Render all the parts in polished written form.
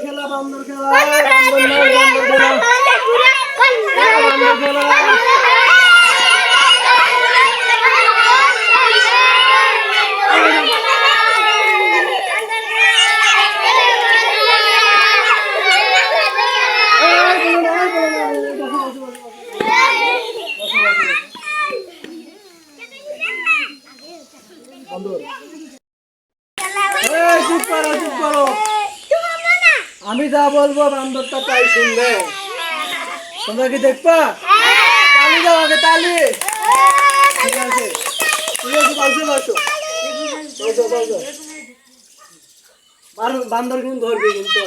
খেলা বান্দর খেলা বান্দর নয় বান্দর খেলা বান্দর খেলা চুপ করো চুপ করো আমি যা বলবো বান্দরটা তাই শুনবে তোমরা কি দেখবা তালি দাও আগে তালি ঠিক আছে বসো বসো বসো বসো বান্দর কিন্তু ধরবে কিন্তু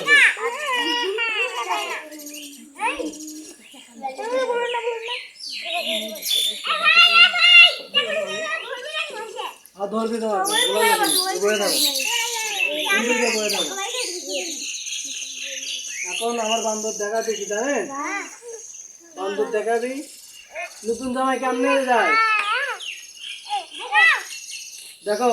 আর ধরবে তোমার বয়ে দাও বয়ে দাও এখন আমার বান্দর দেখা দেখি জানেন বান্দর দেখা দিই নতুন জামাই কেমনে যায় দেখো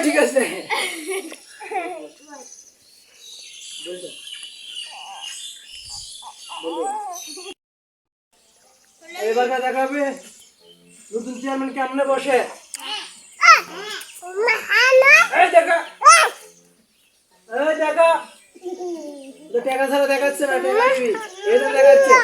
ঠিক আছে এবার দেখাবে নতুন চেয়ারম্যান কেমনে বসে দেখা ছাড়া দেখাচ্ছে না দেখাচ্ছে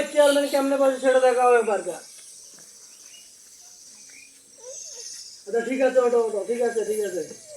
চেয়ারম্যান কেমনে বসে সেটা দেখা হবে পারকা আচ্ছা ঠিক আছে ওটা ঠিক আছে